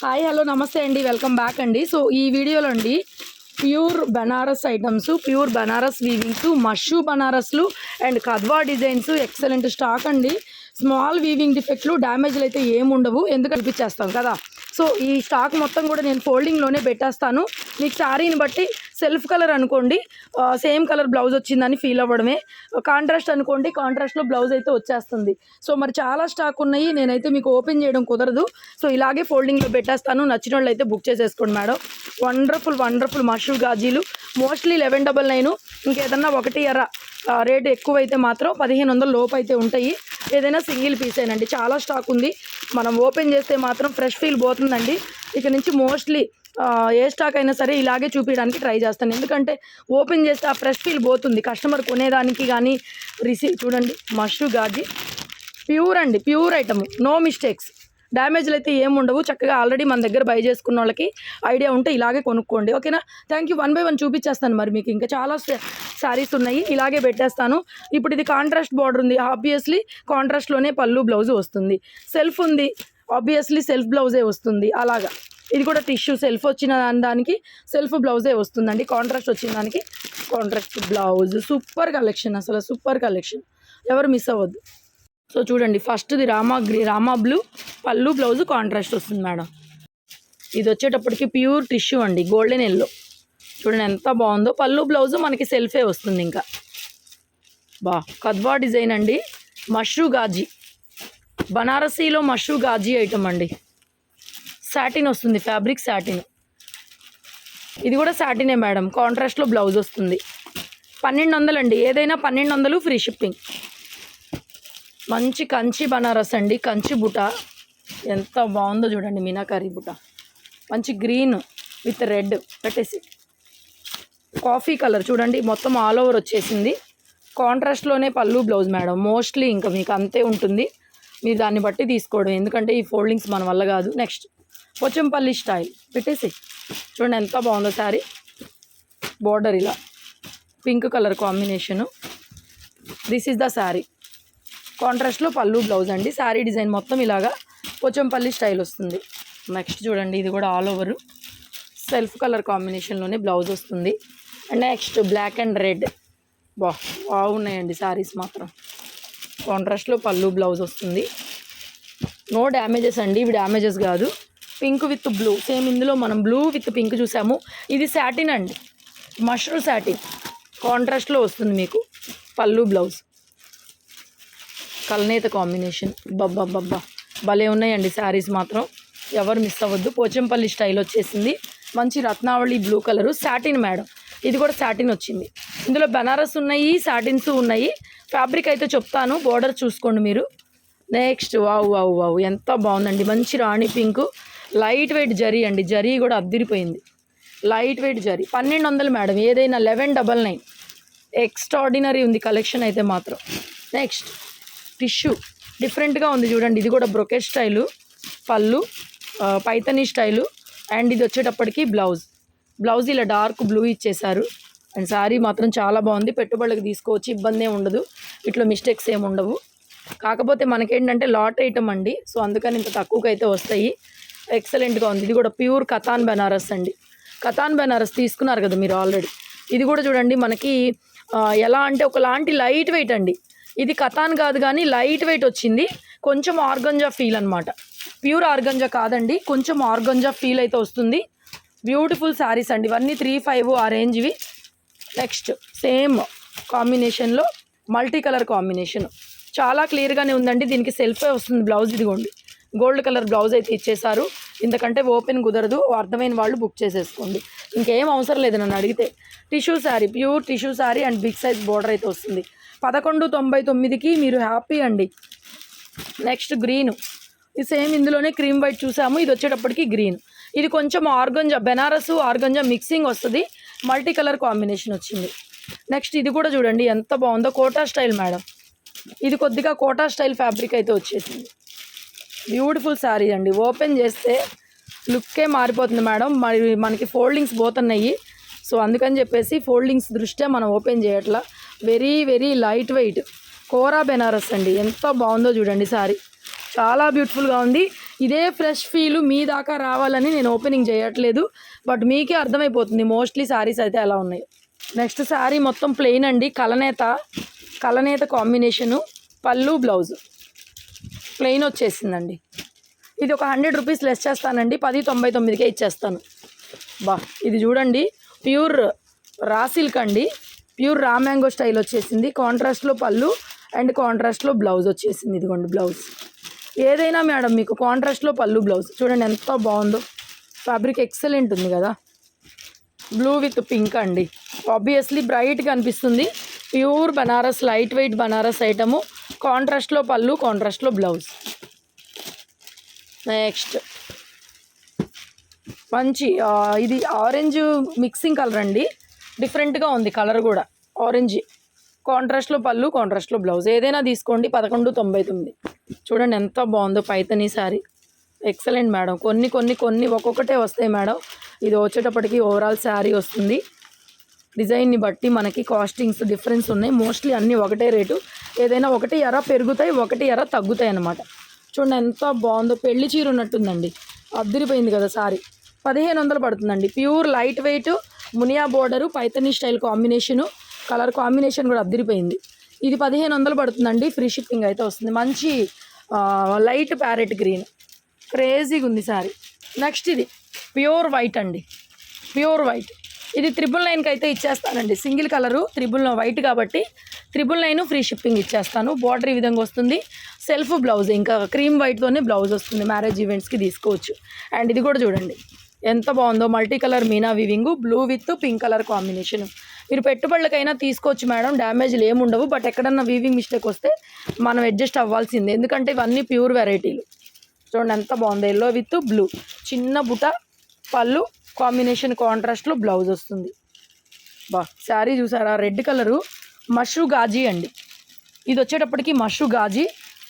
Hi hello నమస్తే అండి, welcome back అండి. సో ఈ వీడియోలో అండి pure Banaras items, pure Banaras weavings, Mashru బనారస్లు and Kadwa designs excellent stock అండి. స్మాల్ వీవింగ్ డిఫెక్ట్లు డ్యామేజ్లు అయితే ఏముండవు, ఎందుకు కనిపించేస్తాం కదా. సో ఈ స్టాక్ మొత్తం కూడా నేను ఫోల్డింగ్లోనే పెట్టేస్తాను. మీకు శారీని బట్టి సెల్ఫ్ కలర్ అనుకోండి సేమ్ కలర్ బ్లౌజ్ వచ్చిందని ఫీల్ అవ్వడమే, కాంట్రాస్ట్ అనుకోండి కాంట్రాస్ట్లో బ్లౌజ్ అయితే వచ్చేస్తుంది. సో మరి చాలా స్టాక్ ఉన్నాయి, నేనైతే మీకు ఓపెన్ చేయడం కుదరదు. సో ఇలాగే ఫోల్డింగ్లో పెట్టేస్తాను. నచ్చిన వాళ్ళు అయితే బుక్ చేసేసుకోండి మేడం. వండర్ఫుల్ వండర్ఫుల్ మష్రూ గాజీలు, మోస్ట్లీ 1199. ఇంకేదన్నా ఒకటి ఎర్ర రేటు ఎక్కువైతే మాత్రం 1500 లోపు అయితే ఉంటాయి. ఏదైనా సింగిల్ పీసేనండి, చాలా స్టాక్ ఉంది. మనం ఓపెన్ చేస్తే మాత్రం ఫ్రెష్ ఫీల్ పోతుందండి. ఇక నుంచి మోస్ట్లీ ఏ స్టాక్ అయినా సరే ఇలాగే చూపించడానికి ట్రై చేస్తాను, ఎందుకంటే ఓపెన్ చేస్తే ఆ ఫ్రెష్ ఫీల్ పోతుంది కస్టమర్ కొనేదానికి. కానీ రిసీవ్ చూడండి, మష్రూ గాజీ ప్యూర్ అండి, ప్యూర్ ఐటమ్, నో మిస్టేక్స్. డ్యామేజ్లు అయితే ఏముండవు. చక్కగా ఆల్రెడీ మన దగ్గర బై చేసుకున్న వాళ్ళకి ఐడియా ఉంటే ఇలాగే కొనుక్కోండి, ఓకేనా. Thank you. 1 by 1 చూపించేస్తాను. మరి మీకు ఇంకా చాలా శారీస్ ఉన్నాయి, ఇలాగే పెట్టేస్తాను. ఇప్పుడు ఇది కాంట్రాస్ట్ బార్డర్ ఉంది, ఆబ్వియస్లీ కాంట్రాస్ట్లోనే పళ్ళు బ్లౌజ్ వస్తుంది. సెల్ఫ్ ఉంది, ఆబ్వియస్లీ సెల్ఫ్ బ్లౌజే వస్తుంది. అలాగా ఇది కూడా టిష్యూ సెల్ఫ్ వచ్చిన దానికి సెల్ఫ్ బ్లౌజే వస్తుందండి. కాంట్రాస్ట్ వచ్చిన దానికి కాంట్రాస్ట్ బ్లౌజ్. సూపర్ కలెక్షన్, అసలు సూపర్ కలెక్షన్, ఎవరు మిస్ అవ్వద్దు. సో చూడండి, ఫస్ట్ది రామా బ్లూ, పళ్ళు బ్లౌజ్ కాంట్రాస్ట్ వస్తుంది మేడం. ఇది వచ్చేటప్పటికి ప్యూర్ టిష్యూ అండి, గోల్డెన్ ఎల్లో. చూడండి ఎంత బాగుందో. పళ్ళు బ్లౌజ్ మనకి సెల్ఫే వస్తుంది. ఇంకా కద్వా డిజైన్ అండి, మష్రూ గాజీ, బనారసీలో మష్రూ గాజీ ఐటమ్ అండి. సాటిన్ వస్తుంది, ఫ్యాబ్రిక్ సాటిన్. ఇది కూడా సాటినే మేడం, కాంట్రాస్ట్లో బ్లౌజ్ వస్తుంది. 1200 అండి, ఏదైనా 1200, ఫ్రీ షిప్పింగ్. మంచి కంచి బనారస్ అండి, కంచి బుట్ట ఎంత బాగుందో చూడండి. మీనాకారి బుట్ట, మంచి గ్రీన్ విత్ రెడ్ పెట్టేసి కాఫీ కలర్ చూడండి, మొత్తం ఆల్ ఓవర్ వచ్చేసింది. కాంట్రాస్ట్లోనే పళ్ళు బ్లౌజ్ మేడం. మోస్ట్లీ ఇంకా మీకు అంతే ఉంటుంది, మీరు దాన్ని బట్టి తీసుకోవడం, ఎందుకంటే ఈ ఫోల్డింగ్స్ మన వల్ల కాదు. నెక్స్ట్ పోచంపల్లి స్టైల్ పెట్టేసి చూడండి ఎంత బాగుందో శారీ. బోర్డర్ ఇలా pink colour combination. This is the sari. కాంట్రాస్ట్లో పళ్ళు బ్లౌజ్ అండి. శారీ డిజైన్ మొత్తం ఇలాగా పోచంపల్లి స్టైల్ వస్తుంది. నెక్స్ట్ చూడండి, ఇది కూడా ఆల్ ఓవర్ సెల్ఫ్ కలర్ కాంబినేషన్లోనే బ్లౌజ్ వస్తుంది. And next black and red. బాగున్నాయండి శారీస్ మాత్రం. కాంట్రాస్ట్లో పళ్ళు బ్లౌజ్ వస్తుంది. నో డ్యామేజెస్ అండి, ఇవి డ్యామేజెస్ కాదు. పింక్ విత్ బ్లూ, సేమ్ ఇందులో మనం బ్లూ విత్ పింక్ చూసాము. ఇది సాటిన్ అండి, మష్రూ సాటిన్. కాంట్రాస్ట్లో వస్తుంది మీకు పళ్ళు బ్లౌజ్. కల్నేత కాంబినేషన్. బబ్బా భలే ఉన్నాయండి శారీస్ మాత్రం, ఎవరు మిస్ అవ్వద్దు. పోచంపల్లి స్టైల్ వచ్చేసింది. మంచి రత్నావళి బ్లూ కలరు, సాటిన్ మేడం. ఇది కూడా సాటిన్ వచ్చింది. ఇందులో బనారస్ ఉన్నాయి, సాటిన్స్ ఉన్నాయి. ఫ్యాబ్రిక్ అయితే చెప్తాను, బోర్డర్ చూసుకోండి మీరు. నెక్స్ట్ వావ్ ఎంత బాగుందండి, మంచి రాణి పింక్, లైట్ వెయిట్ జరీ అండి. జరీ కూడా అద్దిరిపోయింది, లైట్ వెయిట్ జరీ. 1200 మేడం, ఏదైనా 1199. ఎక్స్ట్రాడినరీ ఉంది కలెక్షన్ అయితే మాత్రం. నెక్స్ట్ టిష్యూ డిఫరెంట్గా ఉంది చూడండి, ఇది కూడా బ్రొకెట్ స్టైలు, పళ్ళు పైతనీ స్టైలు. అండ్ ఇది వచ్చేటప్పటికి బ్లౌజ్ ఇలా డార్క్ బ్లూ ఇచ్చేసారు. అండ్ శారీ మాత్రం చాలా బాగుంది, పెట్టుబడులకు తీసుకోవచ్చు, ఇబ్బంది ఏమి ఉండదు, ఇట్లా మిస్టేక్స్ ఏమి ఉండవు. కాకపోతే మనకేంటంటే లాట్ ఐటమ్ అండి, సో అందుకని ఇంత తక్కువకి అయితే వస్తాయి. ఎక్సలెంట్గా ఉంది. ఇది కూడా ప్యూర్ కతాన్ బెనారస్ అండి. కతాన్ బెనారస్ తీసుకున్నారు కదా మీరు ఆల్రెడీ. ఇది కూడా చూడండి మనకి ఎలా అంటే ఒకలాంటి లైట్ వెయిట్ అండి. ఇది కతాన్ కాదు కానీ లైట్ వెయిట్ వచ్చింది, కొంచెం ఆర్గంజా ఫీల్ అనమాట. ప్యూర్ ఆర్గంజా కాదండి, కొంచెం ఆర్గంజా ఫీల్ అయితే వస్తుంది. బ్యూటిఫుల్ శారీస్ అండి ఇవన్నీ. 35 ఆ రేంజ్వి. నెక్స్ట్ సేమ్ కాంబినేషన్లో మల్టీ కలర్ కాంబినేషన్, చాలా క్లియర్గానే ఉందండి. దీనికి సెల్ఫే వస్తుంది బ్లౌజ్. ఇదిగోండి గోల్డ్ కలర్ బ్లౌజ్ అయితే ఇచ్చేసారు. ఇంతకంటే ఓపెన్ కుదరదు, అర్థమైన వాళ్ళు బుక్ చేసేసుకోండి, ఇంకేం అవసరం లేదు నన్ను అడిగితే. Tissue sari, pure tissue sari and big size border అయితే వస్తుంది. 1199కి మీరు హ్యాపీ అండి. నెక్స్ట్ గ్రీను, ఇది సేమ్ ఇందులోనే క్రీమ్ వైట్ చూసాము. ఇది వచ్చేటప్పటికి గ్రీన్. ఇది కొంచెం ఆర్గంజా, బెనారస్ ఆర్గంజా మిక్సింగ్ వస్తుంది, మల్టీ కలర్ కాంబినేషన్ వచ్చింది. నెక్స్ట్ ఇది కూడా చూడండి ఎంత బాగుందో, కోటా స్టైల్ మేడం. ఇది కొద్దిగా కోటా స్టైల్ ఫ్యాబ్రిక్ అయితే వచ్చేసింది. బ్యూటిఫుల్ శారీ అండి, ఓపెన్ చేస్తే లుక్కే మారిపోతుంది మేడం. మరి మనకి ఫోల్డింగ్స్ పోతున్నాయి, సో అందుకని చెప్పేసి ఫోల్డింగ్స్ దృష్ట్యా మనం ఓపెన్ చేయట్లా. వెరీ వెరీ లైట్ వెయిట్ కోరా బెనారస్ అండి, ఎంత బాగుందో చూడండి శారీ, చాలా బ్యూటిఫుల్గా ఉంది. ఇదే ఫ్రెష్ ఫీలు మీ దాకా రావాలని నేను ఓపెనింగ్ చేయట్లేదు, బట్ మీకే అర్థమైపోతుంది మోస్ట్లీ శారీస్ అయితే ఎలా ఉన్నాయి. నెక్స్ట్ శారీ మొత్తం ప్లెయిన్ అండి, కలనేత కాంబినేషను, పళ్ళు బ్లౌజు ప్లెయిన్ వచ్చేసిందండి. ఇది ఒక 100 రూపీస్ లెస్ చేస్తానండి, 10.99కే ఇచ్చేస్తాను. ఇది చూడండి, ప్యూర్ రా సిల్క్ అండి, ప్యూర్ రా మ్యాంగో స్టైల్ వచ్చేసింది. కాంట్రాస్ట్లో పళ్ళు అండ్ కాంట్రాస్ట్లో బ్లౌజ్ వచ్చేసింది. ఇదిగోండి బ్లౌజ్, ఏదైనా మేడం మీకు కాంట్రాస్ట్లో పళ్ళు బ్లౌజ్ చూడండి ఎంత బాగుందో. ఫ్యాబ్రిక్ ఎక్సలెంట్ ఉంది కదా. బ్లూ విత్ పింక్ అండి, ఆబ్వియస్లీ బ్రైట్గా అనిపిస్తుంది. Pure Banaras, light weight Banaras item, కాంట్రాస్ట్లో పళ్ళు, కాంట్రాస్ట్లో బ్లౌజ్. నెక్స్ట్ మంచి ఇది ఆరెంజ్ మిక్సింగ్ కలర్ అండి, డిఫరెంట్గా ఉంది కలర్ కూడా. ఆరెంజ్ కాంట్రాస్ట్లో పళ్ళు, కాంట్రాస్ట్లో బ్లౌజ్, ఏదైనా తీసుకోండి. 11.99. చూడండి ఎంత బాగుందో పైతనీ శారీ, ఎక్సలెంట్ మేడం. కొన్ని ఒక్కొక్కటే వస్తాయి మేడం. ఇది వచ్చేటప్పటికి ఓవరాల్ శారీ వస్తుంది. డిజైన్ని బట్టి మనకి కాస్టింగ్స్ డిఫరెన్స్ ఉన్నాయి. మోస్ట్లీ అన్నీ ఒకటే రేటు, ఏదైనా ఒకటి ఎర పెరుగుతాయి, ఒకటి ఎర తగ్గుతాయి అన్నమాట. చూడండి ఎంత బాగుందో, పెళ్లి చీర ఉన్నట్టుందండి, అద్దరిపోయింది కదా సారీ. 1500 పడుతుందండి. Pure light wait Muniya border, Paithani style combination, colour combination కూడా అద్దరిపోయింది. ఇది 1500 పడుతుందండి, ఫ్రీ షిప్పింగ్ అయితే వస్తుంది. మంచి లైట్ ప్యారెట్ గ్రీన్, క్రేజీగా ఉంది సారీ. నెక్స్ట్ ఇది ప్యూర్ వైట్ అండి, ప్యూర్ వైట్. ఇది 999కి అయితే ఇచ్చేస్తానండి. సింగిల్ కలరు 999 వైట్ కాబట్టి 999 ఫ్రీ షిప్పింగ్ ఇచ్చేస్తాను. బార్డర్ ఈ విధంగా వస్తుంది, సెల్ఫ్ బ్లౌజ్, ఇంకా క్రీమ్ వైట్తోనే బ్లౌజ్ వస్తుంది. మ్యారేజ్ ఈవెంట్స్కి తీసుకోవచ్చు. అండ్ ఇది కూడా చూడండి ఎంత బాగుందో, multi colour Meena weaving, blue with pink colour combination. మీరు పెట్టుబడులకైనా తీసుకోవచ్చు మేడం, డ్యామేజ్లు ఏముండవు. బట్ ఎక్కడన్నా వీవింగ్ మిస్టేక్ వస్తే మనం అడ్జస్ట్ అవ్వాల్సిందే, ఎందుకంటే ఇవన్నీ ప్యూర్ వెరైటీలు. చూడండి ఎంత బాగుందో, ఎల్లో విత్ బ్లూ, చిన్న బుట్ట పళ్ళు కాంబినేషన్, కాంట్రాస్ట్లో బ్లౌజ్ వస్తుంది. శారీ చూసారా, రెడ్ కలరు మష్రూ గాజీ అండి. ఇది వచ్చేటప్పటికి mashru gaji,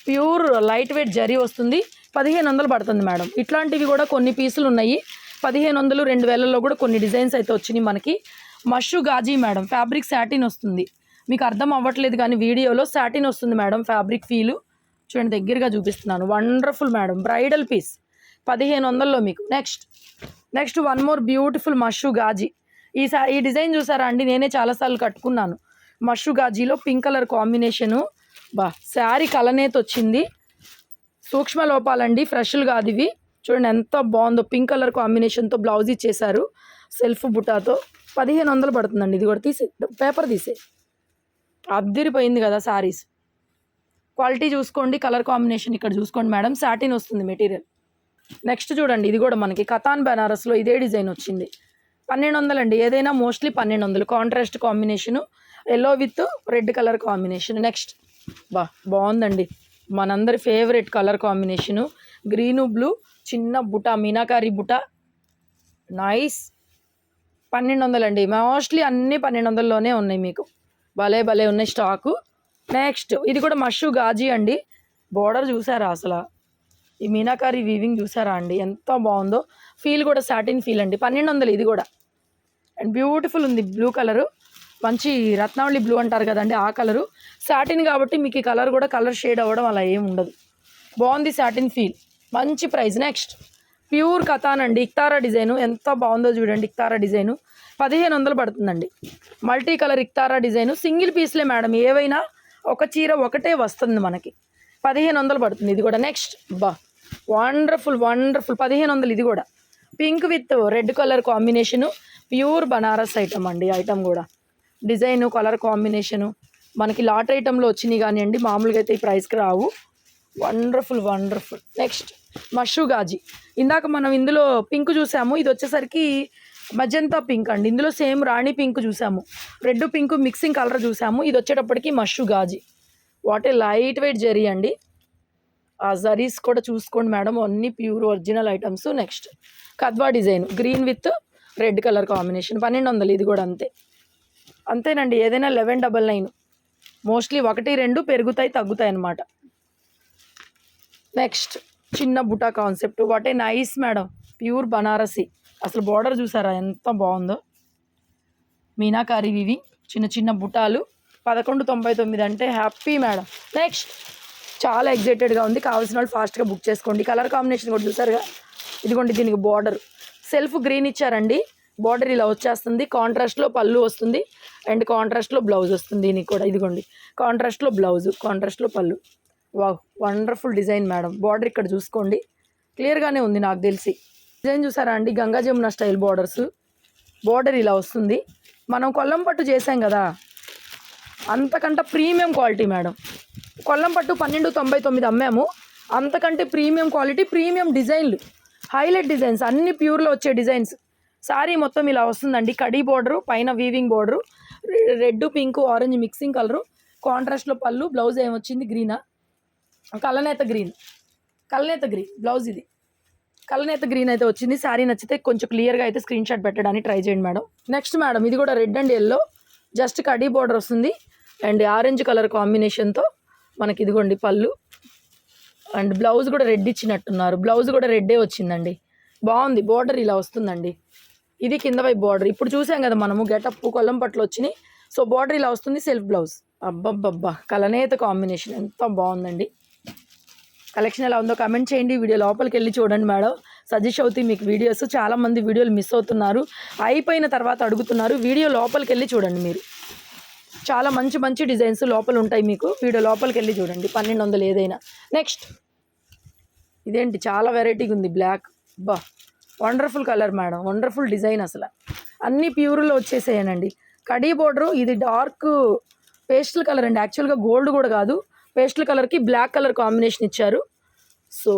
pure light weight zari వస్తుంది. 1500 పడుతుంది మేడం. ఇట్లాంటివి కూడా కొన్ని పీసులు ఉన్నాయి, 1500, 2000లో కూడా కొన్ని డిజైన్స్ అయితే వచ్చినాయి మనకి. Mashru gaji madam, fabric satin వస్తుంది. మీకు అర్థం అవ్వట్లేదు కానీ వీడియోలో సాటిన్ వస్తుంది మేడం, ఫ్యాబ్రిక్ ఫీలు. చూడండి దగ్గరగా చూపిస్తున్నాను, వండర్ఫుల్ మేడం, బ్రైడల్ పీస్ 1500లో మీకు. Next one more beautiful Mashru Gaji. ఈ డిజైన్ చూసారా అండి, నేనే చాలాసార్లు కట్టుకున్నాను. మష్రూ గాజీలో పింక్ కలర్ కాంబినేషను. శారీ కలనేత వచ్చింది, సూక్ష్మ లోపాలండి, ఫ్రెష్లు కాదు ఇవి. చూడండి ఎంత బాగుందో, పింక్ కలర్ కాంబినేషన్తో బ్లౌజ్ ఇచ్చేసారు, సెల్ఫ్ బుటాతో. 1500 పడుతుందండి. ఇది కూడా పేపర్ తీసే, అద్దరిపోయింది కదా శారీస్. క్వాలిటీ చూసుకోండి, కలర్ కాంబినేషన్ ఇక్కడ చూసుకోండి మేడం, సాటిన్ వస్తుంది మెటీరియల్. నెక్స్ట్ చూడండి, ఇది కూడా మనకి కతాన్ బెనారస్లో ఇదే డిజైన్ వచ్చింది. 1200 అండి, ఏదైనా mostly 1200. Contrast combination, yellow with red colour combination. Next బాగుందండి, మనందరి favourite colour combination, green blue, చిన్న బుట్ట, మీనాకారి బుట్ట, నైస్. 1200 అండి, మోస్ట్లీ అన్నీ 1200లోనే ఉన్నాయి మీకు. భలే ఉన్నాయి స్టాకు. నెక్స్ట్ ఇది కూడా మష్రూ గాజీ అండి, బోర్డర్ చూసారా అసలు, ఈ మీనాకారి వీవింగ్ చూసారా అండి ఎంత బాగుందో. ఫీల్ కూడా సాటిన్ ఫీల్ అండి, 1200 ఇది కూడా. అండ్ బ్యూటిఫుల్ ఉంది బ్లూ కలరు, మంచి రత్నావళి బ్లూ అంటారు కదండి ఆ కలరు. సాటిన్ కాబట్టి మీకు ఈ కలర్ కూడా కలర్ షేడ్ అవ్వడం అలా ఏమి ఉండదు, బాగుంది సాటిన్ ఫీల్, మంచి ప్రైస్. నెక్స్ట్ ప్యూర్ కతాన్ అండి, ఇక్తారా డిజైను, ఎంత బాగుందో చూడండి. ఇక్తారా డిజైను 1500 పడుతుందండి. Multi colour Iktara design, single పీస్లే మేడం, ఏవైనా ఒక చీర ఒకటే వస్తుంది మనకి. 1500 పడుతుంది ఇది కూడా. నెక్స్ట్ వండర్ఫుల్ 1500 ఇది కూడా. Pink with red colour combination, pure Banaras item అండి. ఐటమ్ కూడా డిజైను, కలర్ కాంబినేషను మనకి లాట్ ఐటంలో వచ్చినాయి కానివ్వండి, మామూలుగా అయితే ఈ ప్రైస్కి రావు. వండర్ఫుల్. నెక్స్ట్ మష్రూ గాజీ, ఇందాక మనం ఇందులో పింక్ చూసాము, ఇది వచ్చేసరికి మజంతా పింక్ అండి. ఇందులో సేమ్ రాణి పింక్ చూసాము, రెడ్ పింక్ మిక్సింగ్ కలర్ చూసాము. ఇది వచ్చేటప్పటికి mashru Gaji, what a light weight zari అండి. ఆ జరీస్ కూడా చూసుకోండి మేడం, అన్ని pure original items. Next Kadwa design, green with red colour combination, 1200 ఇది కూడా అంతేనండి. ఏదైనా 1199, మోస్ట్లీ 1, 2 పెరుగుతాయి తగ్గుతాయి అన్నమాట. నెక్స్ట్ చిన్న buta concept, what a nice madam, pure Banarasi. అసలు బార్డర్ చూసారా ఎంత బాగుందో, మీనాకారి వివి చిన్న బుటాలు. 1199 అంటే హ్యాపీ మేడం. నెక్స్ట్ చాలా ఎగ్జైటెడ్గా ఉంది. కావాల్సిన వాళ్ళు ఫాస్ట్గా బుక్ చేసుకోండి. కలర్ కాంబినేషన్ కూడా చూసారుగా, ఇదిగోండి. దీనికి బార్డర్ సెల్ఫ్ గ్రీన్ ఇచ్చారండి. బార్డర్ ఇలా వచ్చేస్తుంది. కాంట్రాస్ట్లో పళ్ళు వస్తుంది అండ్ కాంట్రాస్ట్లో బ్లౌజ్ వస్తుంది. దీనికి కూడా ఇదిగోండి, కాంట్రాస్ట్లో బ్లౌజ్, కాంట్రాస్ట్లో పళ్ళు. Wow, wonderful design madam. Border ఇక్కడ చూసుకోండి, క్లియర్గానే ఉంది నాకు తెలిసి. డిజైన్ చూసారా అండి, Ganga Jamuna style borders. Border ఇలా వస్తుంది. మనం కొల్లం పట్టు చేసాం కదా, అంతకంటే ప్రీమియం క్వాలిటీ మేడం. కొల్లం పట్టు 1299 అమ్మాము. అంతకంటే ప్రీమియం క్వాలిటీ, ప్రీమియం డిజైన్లు, హైలైట్ డిజైన్స్, అన్ని ప్యూర్లో వచ్చే డిజైన్స్. శారీ మొత్తం ఇలా వస్తుందండి. కడీ బార్డరు, పైన weaving border, red pink orange mixing colour, కాంట్రాస్ట్లో పళ్ళు. బ్లౌజ్ ఏమొచ్చింది, గ్రీనా, కలనేత గ్రీన్ బ్లౌజ్. ఇది కలనేత గ్రీన్ అయితే వచ్చింది. శారీ నచ్చితే కొంచెం క్లియర్గా అయితే స్క్రీన్ షాట్ పెట్టడానికి ట్రై చేయండి మేడం. నెక్స్ట్ మేడం, ఇది కూడా red and yellow, just khadi border వస్తుంది అండ్ ఆరెంజ్ కలర్ కాంబినేషన్తో మనకి ఇదిగోండి పళ్ళు అండ్ బ్లౌజ్ కూడా రెడ్ ఇచ్చినట్టున్నారు. బ్లౌజ్ కూడా రెడ్డే వచ్చిందండి. బాగుంది. బార్డర్ ఇలా వస్తుందండి. ఇది కింద వైపు బార్డర్. ఇప్పుడు చూసాం కదా మనము గెటప్ కొల్లం పట్లు వచ్చినాయి. సో బార్డర్ ఇలా వస్తుంది, సెల్ఫ్ బ్లౌజ్. అబ్బబ్బబ్బా, కలనేత కాంబినేషన్ ఎంత బాగుందండి. కలెక్షన్ ఎలా ఉందో కమెంట్ చేయండి. వీడియో లోపలికి వెళ్ళి చూడండి మేడం. సజెస్ట్ అవుతాయి మీకు వీడియోస్. చాలామంది వీడియోలు మిస్ అవుతున్నారు, అయిపోయిన తర్వాత అడుగుతున్నారు. వీడియో లోపలికి వెళ్ళి చూడండి మీరు. చాలా మంచి మంచి డిజైన్స్ లోపల ఉంటాయి మీకు. వీడియో లోపలికి వెళ్ళి చూడండి. 1200 ఏదైనా. నెక్స్ట్ ఇదేంటి, చాలా వెరైటీగా ఉంది. బ్లాక్, బా wonderful colour madam, wonderful design. అసలు అన్ని ప్యూర్లో వచ్చేసేయనండి. కడీ బోర్డరు, ఇది డార్క్ పేస్టల్ కలర్ అండి. యాక్చువల్గా గోల్డ్ కూడా కాదు, పేస్టల్ కలర్కి బ్లాక్ కలర్ కాంబినేషన్ ఇచ్చారు. సో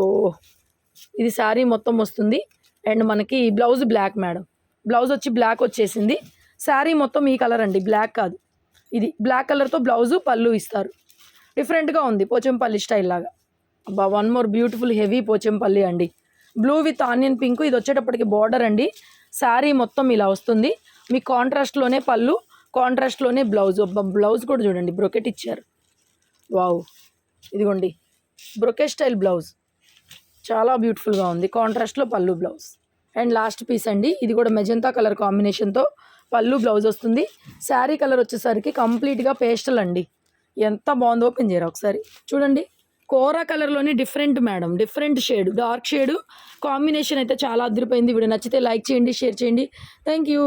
ఇది శారీ మొత్తం వస్తుంది అండ్ మనకి బ్లౌజ్ బ్లాక్ మేడం. బ్లౌజ్ వచ్చి బ్లాక్ వచ్చేసింది. శారీ మొత్తం ఈ కలర్ అండి, బ్లాక్ కాదు. ఇది బ్లాక్ కలర్తో బ్లౌజు పళ్ళు ఇస్తారు. డిఫరెంట్గా ఉంది, పోచంపల్లి స్టైల్ లాగా. అబ్బా, one more beautiful heavy Pochampally అండి. Blue with onion pink. ఇది వచ్చేటప్పటికి బార్డర్ అండి. శారీ మొత్తం ఇలా వస్తుంది. మీ కాంట్రాస్ట్లోనే పళ్ళు, కాంట్రాస్ట్లోనే బ్లౌజ్. బ్లౌజ్ కూడా చూడండి, బ్రొకెట్ ఇచ్చారు. వావ్, ఇదిగోండి బ్రొకెట్ స్టైల్ బ్లౌజ్, చాలా బ్యూటిఫుల్గా ఉంది. కాంట్రాస్ట్లో పళ్ళు, బ్లౌజ్. అండ్ లాస్ట్ పీస్ అండి, ఇది కూడా మెజంతా కలర్ కాంబినేషన్తో పళ్ళు, బ్లౌజ్ వస్తుంది. శారీ కలర్ వచ్చేసరికి కంప్లీట్గా పేస్టల్ అండి. ఎంత బాగుందో, ఓపెన్ చేయరా ఒకసారి చూడండి. కోరా కలర్లోని different madam, different shade, dark shade combination అయితే చాలా అదిరిపోయింది. వీడియో నచ్చితే లైక్ చేయండి, షేర్ చేయండి. Thank you.